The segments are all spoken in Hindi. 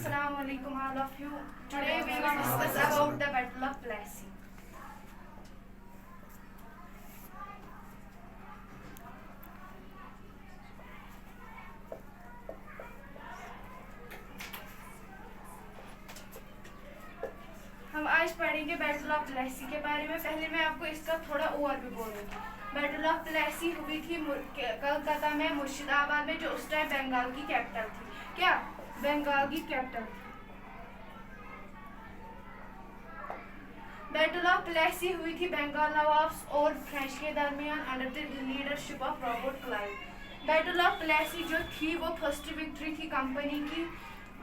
Assalamu alaikum all of you. Today we will discuss about the Battle of Plassey. हम आज पढ़ेंगे बैटल ऑफ प्लेसी के बारे में। पहले मैं आपको इसका थोड़ा ओवरव्यू बोलूँगी। बैटल ऑफ प्लेसी हुई थी कलकत्ता में, मुर्शिदाबाद में, जो उस टाइम बंगाल की कैपिटल थी। क्या बंगाल की कैपिटल थी। बैटल ऑफ प्लेसी हुई थी बंगाल नवाब और फ्रेंच के दरमियान under the leadership of Robert Clive. Battle of Plassey जो थी वो फर्स्ट विक्ट्री थी कंपनी की,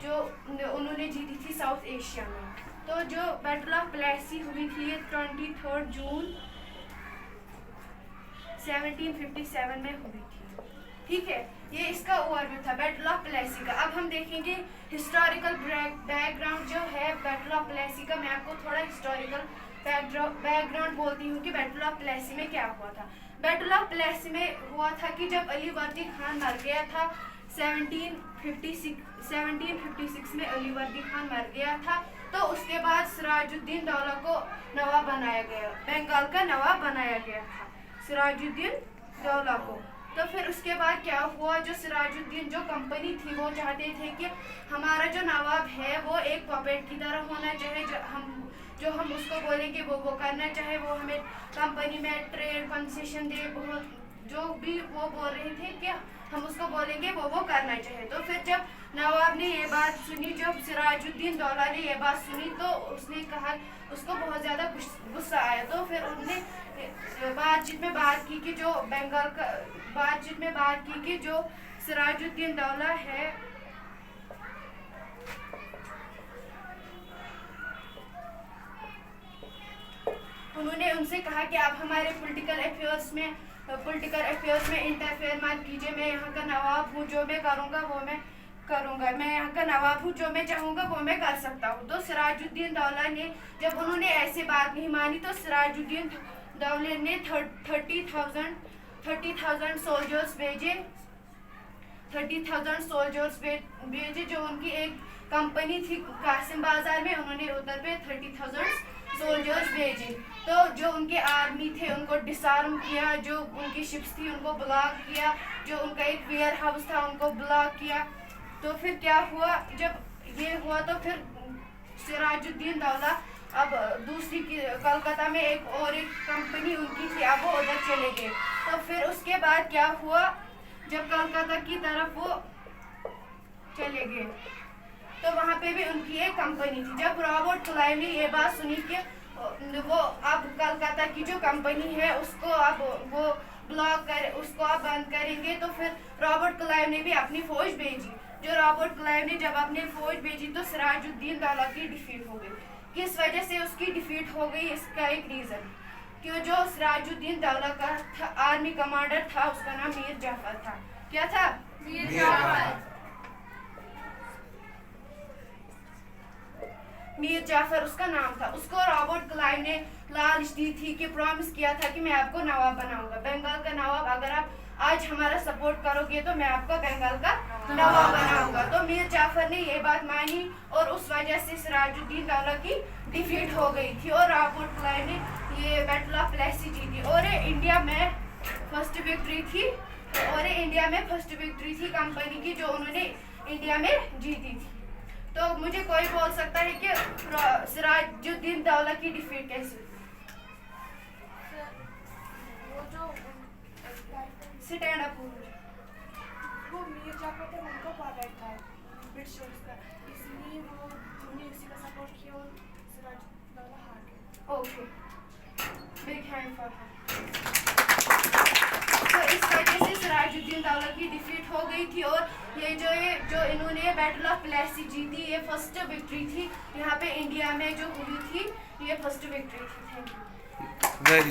जो उन्होंने जीती थी साउथ एशिया में। तो जो बैटल ऑफ प्लेसी हुई थी ये 23 जून 1757 में हुई थी। ठीक है, ये इसका ओवरव्यू था बैटल ऑफ प्लेसी का। अब हम देखेंगे हिस्टोरिकल बैकग्राउंड जो है बैटल ऑफ प्लेसी का। मैं आपको थोड़ा हिस्टोरिकल बैकग्राउंड बोलती हूँ कि बैटल ऑफ प्लेसी में क्या हुआ था। बैटल ऑफ प्लेसी में हुआ था कि जब अली वर्दी खान मर गया था 1756 में अली वर्दी खान मर गया था, तो उसके बाद सिराजुद्दीन दौला को नवाब बनाया गया, बंगाल का नवाब बनाया गया था सिराजुद्दीन दौला को। तो फिर उसके बाद क्या हुआ, जो सिराजुद्दीन जो कंपनी थी वो चाहते थे कि हमारा जो नवाब है वो एक पपेट की तरह होना चाहिए, जो हम उसको बोलेंगे वो करना चाहे, वो हमें कंपनी में ट्रेड कंसेशन दे, बहुत जो भी वो बोल रहे थे कि हम उसको बोलेंगे वो करना चाहिए। तो फिर जब नवाब ने ये बात सुनी, जब सिराजुद्दीन दौला ने ये बात सुनी, तो उसने कहा, उसको बहुत ज़्यादा गुस्सा आया। तो फिर उन्होंने बातचीत में बात की कि जो बंगाल का बातचीत में बात की कि जो सिराजुद्दीन दौला है उन्होंने उनसे कहा कि आप हमारे पॉलिटिकल अफेयर्स में इंटरफेयर मत कीजिए। मैं यहाँ का नवाब हूँ, जो मैं करूँगा वो मैं करूँगा। मैं यहाँ का नवाब हूँ, जो मैं चाहूँगा वो मैं कर सकता हूँ। तो सिराजुद्दीन दौला ने जब उन्होंने ऐसी बात नहीं मानी, तो सिराजुद्दीन दौला ने 30,000 सोल्जर्स भेजे 30,000 सोल्जर्स भेजे, जो उनकी एक कंपनी थी कासिम बाजार में। उन्होंने उधर पे 30,000 सोल्जर्स भेजे। तो जो उनके आर्मी थे उनको डिसआर्म किया, जो उनकी शिप्स थी उनको ब्लॉक किया, जो उनका एक वेयर हाउस था उनको ब्लॉक किया। तो फिर क्या हुआ, जब ये हुआ तो फिर सिराजुद्दीन दौला अब दूसरी कलकत्ता में एक कंपनी उनकी थी, अब वो उधर चले गए। तो फिर उसके बाद क्या हुआ, जब कलकत्ता की तरफ वो चले गए तो वहाँ पे भी उनकी एक कंपनी थी। जब रॉबर्ट क्लाइव ने ये बात सुनी कि वो अब कलकत्ता की जो कंपनी है उसको अब वो उसको अब बंद करेंगे, तो फिर रॉबर्ट क्लाइव ने भी अपनी फौज भेजी। जो रॉबर्ट क्लाइव ने जब अपनी फौज भेजी तो सिराजुद्दीन दौला की डिफीट हो गई। किस वजह से उसकी डिफीट हो गई, इसका एक रीज़न कि जो सिराजुद्दीन दौला का आर्मी कमांडर था उसका नाम मीर जाफर था। क्या था? मीर जाफर उसका नाम था। उसको रॉबर्ट क्लाइव ने लालच दी थी कि प्रॉमिस किया था कि मैं आपको नवाब बनाऊंगा, बंगाल का नवाब। अगर आप आज हमारा सपोर्ट करोगे तो मैं आपको बंगाल का नवाब बनाऊंगा। तो मीर जाफर ने ये बात मानी और उस वजह से सिराजुद्दीन दौला की डिफीट हो गई थी और रॉबर्ट क्लाइव ने ये बैटल ऑफ प्लेसी जीती। और ये इंडिया में फर्स्ट विक्ट्री थी कंपनी की, जो उन्होंने इंडिया में जीती थी। तो मुझे कोई बोल सकता है कि सिराजुद्दीन दौला की डिफीट कैसे हुई? वो जो स्टैंड अप वो मीर जाफर थे, उनका पॉकेट था ब्रिटिशर्स का, इसलिए उन्होंने उसी का सपोर्ट किया और सिराजुद्दीन दौला हार गए। Okay, big hand for her. तो इस वजह से सिराजुद्दीन दौला की डिफीट हो गई थी। और ये जो इन्होंने बैटल ऑफ प्लेसी जीती, ये फर्स्ट विक्ट्री थी यहाँ पे इंडिया में जो हुई थी, ये फर्स्ट विक्ट्री थी। Thank you.